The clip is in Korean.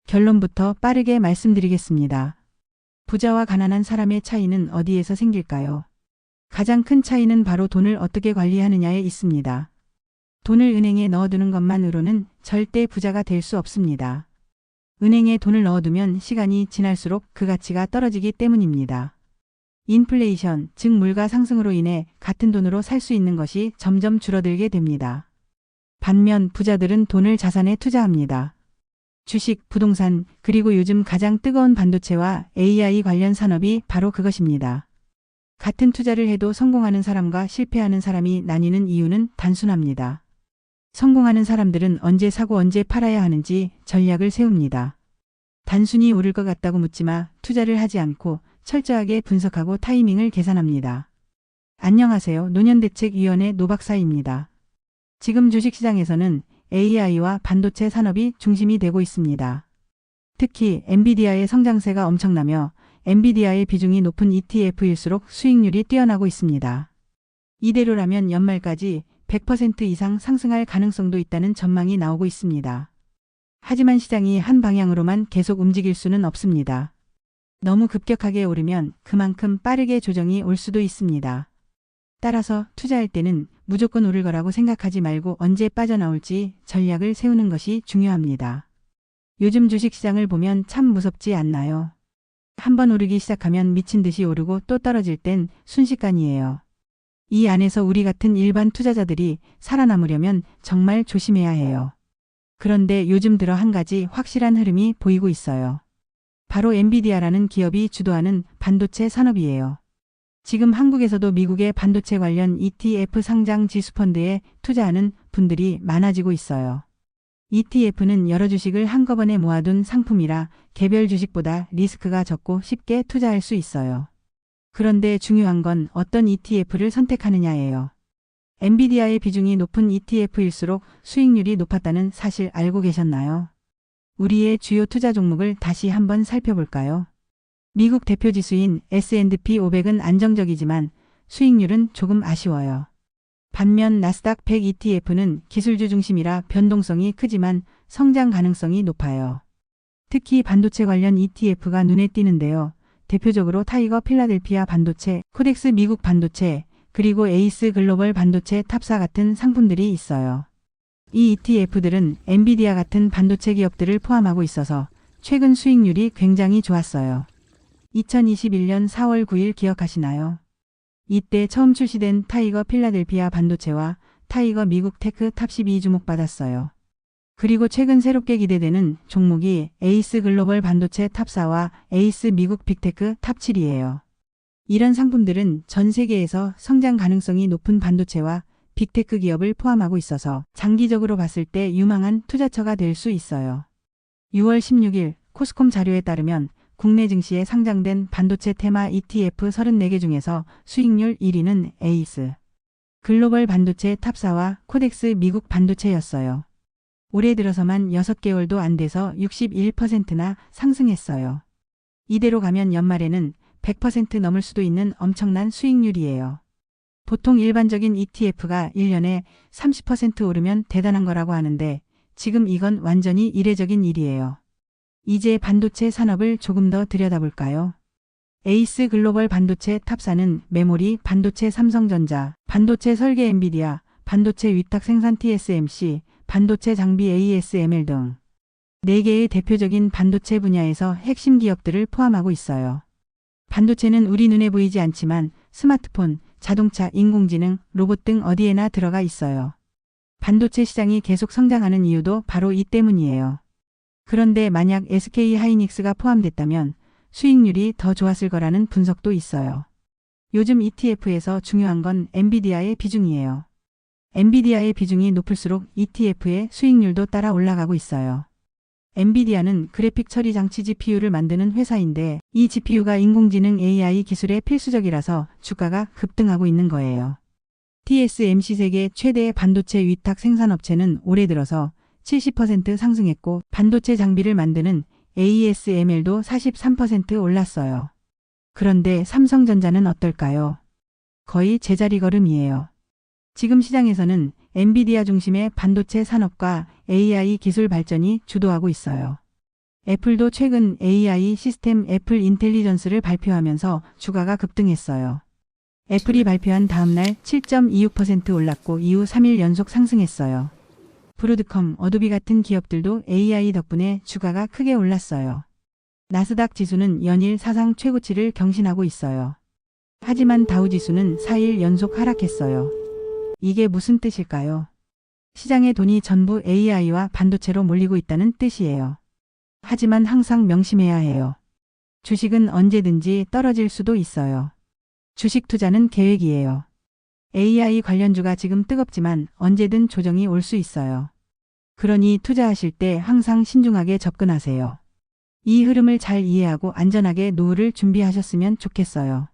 결론부터 빠르게 말씀드리겠습니다. 부자와 가난한 사람의 차이는 어디에서 생길까요? 가장 큰 차이는 바로 돈을 어떻게 관리하느냐에 있습니다. 돈을 은행에 넣어두는 것만으로는 절대 부자가 될 수 없습니다. 은행에 돈을 넣어두면 시간이 지날수록 그 가치가 떨어지기 때문입니다. 인플레이션, 즉 물가 상승으로 인해 같은 돈으로 살 수 있는 것이 점점 줄어들게 됩니다. 반면 부자들은 돈을 자산에 투자합니다. 주식, 부동산, 그리고 요즘 가장 뜨거운 반도체와 AI 관련 산업이 바로 그것입니다. 같은 투자를 해도 성공하는 사람과 실패하는 사람이 나뉘는 이유는 단순합니다. 성공하는 사람들은 언제 사고 언제 팔아야 하는지 전략을 세웁니다. 단순히 오를 것 같다고 묻지마 투자를 하지 않고 철저하게 분석하고 타이밍을 계산합니다. 안녕하세요. 노년대책위원회 노박사입니다. 지금 주식시장에서는 AI와 반도체 산업이 중심이 되고 있습니다. 특히 엔비디아의 성장세가 엄청나며 엔비디아의 비중이 높은 ETF일수록 수익률이 뛰어나고 있습니다. 이대로라면 연말까지 100% 이상 상승할 가능성도 있다는 전망이 나오고 있습니다. 하지만 시장이 한 방향으로만 계속 움직일 수는 없습니다. 너무 급격하게 오르면 그만큼 빠르게 조정이 올 수도 있습니다. 따라서 투자할 때는 무조건 오를 거라고 생각하지 말고 언제 빠져나올지 전략을 세우는 것이 중요합니다. 요즘 주식시장을 보면 참 무섭지 않나요? 한번 오르기 시작하면 미친 듯이 오르고 또 떨어질 땐 순식간이에요. 이 안에서 우리 같은 일반 투자자들이 살아남으려면 정말 조심해야 해요. 그런데 요즘 들어 한 가지 확실한 흐름이 보이고 있어요. 바로 엔비디아라는 기업이 주도하는 반도체 산업이에요. 지금 한국에서도 미국의 반도체 관련 ETF 상장 지수펀드에 투자하는 분들이 많아지고 있어요. ETF는 여러 주식을 한꺼번에 모아둔 상품이라 개별 주식보다 리스크가 적고 쉽게 투자할 수 있어요. 그런데 중요한 건 어떤 ETF를 선택하느냐예요. 엔비디아의 비중이 높은 ETF일수록 수익률이 높았다는 사실 알고 계셨나요? 우리의 주요 투자 종목을 다시 한번 살펴볼까요? 미국 대표 지수인 S&P 500은 안정적이지만 수익률은 조금 아쉬워요. 반면 나스닥 100 ETF는 기술주 중심이라 변동성이 크지만 성장 가능성이 높아요. 특히 반도체 관련 ETF가 눈에 띄는데요. 대표적으로 타이거 필라델피아 반도체, 코덱스 미국 반도체, 그리고 에이스 글로벌 반도체 탑사 같은 상품들이 있어요. 이 ETF들은 엔비디아 같은 반도체 기업들을 포함하고 있어서 최근 수익률이 굉장히 좋았어요. 2021년 4월 9일 기억하시나요? 이때 처음 출시된 타이거 필라델피아 반도체와 타이거 미국 테크 탑12 주목받았어요. 그리고 최근 새롭게 기대되는 종목이 에이스 글로벌 반도체 탑4와 에이스 미국 빅테크 탑7이에요. 이런 상품들은 전 세계에서 성장 가능성이 높은 반도체와 빅테크 기업을 포함하고 있어서 장기적으로 봤을 때 유망한 투자처가 될 수 있어요. 6월 16일 코스콤 자료에 따르면 국내 증시에 상장된 반도체 테마 ETF 34개 중에서 수익률 1위는 에이스 글로벌 반도체 탑4와 코덱스 미국 반도체였어요. 올해 들어서만 6개월도 안 돼서 61%나 상승했어요. 이대로 가면 연말에는 100% 넘을 수도 있는 엄청난 수익률이에요. 보통 일반적인 ETF가 1년에 30% 오르면 대단한 거라고 하는데 지금 이건 완전히 이례적인 일이에요. 이제 반도체 산업을 조금 더 들여다볼까요? 에이스 글로벌 반도체 탑4는 메모리, 반도체 삼성전자, 반도체 설계 엔비디아, 반도체 위탁 생산 TSMC, 반도체 장비 ASML 등 4개의 대표적인 반도체 분야에서 핵심 기업들을 포함하고 있어요. 반도체는 우리 눈에 보이지 않지만 스마트폰, 자동차, 인공지능, 로봇 등 어디에나 들어가 있어요. 반도체 시장이 계속 성장하는 이유도 바로 이 때문이에요. 그런데 만약 SK 하이닉스가 포함됐다면 수익률이 더 좋았을 거라는 분석도 있어요. 요즘 ETF에서 중요한 건 엔비디아의 비중이에요. 엔비디아의 비중이 높을수록 ETF의 수익률도 따라 올라가고 있어요. 엔비디아는 그래픽 처리 장치 GPU를 만드는 회사인데 이 GPU가 인공지능 AI 기술에 필수적이라서 주가가 급등하고 있는 거예요. TSMC 세계 최대의 반도체 위탁 생산업체는 올해 들어서 70% 상승했고 반도체 장비를 만드는 ASML도 43% 올랐어요. 그런데 삼성전자는 어떨까요? 거의 제자리 걸음이에요. 지금 시장에서는 엔비디아 중심의 반도체 산업과 AI 기술 발전이 주도하고 있어요. 애플도 최근 AI 시스템 애플 인텔리전스를 발표하면서 주가가 급등했어요. 애플이 발표한 다음날 7.26% 올랐고 이후 3일 연속 상승했어요. 브로드컴, 어도비 같은 기업들도 AI 덕분에 주가가 크게 올랐어요. 나스닥 지수는 연일 사상 최고치를 경신하고 있어요. 하지만 다우지수는 4일 연속 하락했어요. 이게 무슨 뜻일까요? 시장의 돈이 전부 AI와 반도체로 몰리고 있다는 뜻이에요. 하지만 항상 명심해야 해요. 주식은 언제든지 떨어질 수도 있어요. 주식 투자는 계획이에요. AI 관련주가 지금 뜨겁지만 언제든 조정이 올 수 있어요. 그러니 투자하실 때 항상 신중하게 접근하세요. 이 흐름을 잘 이해하고 안전하게 노후를 준비하셨으면 좋겠어요.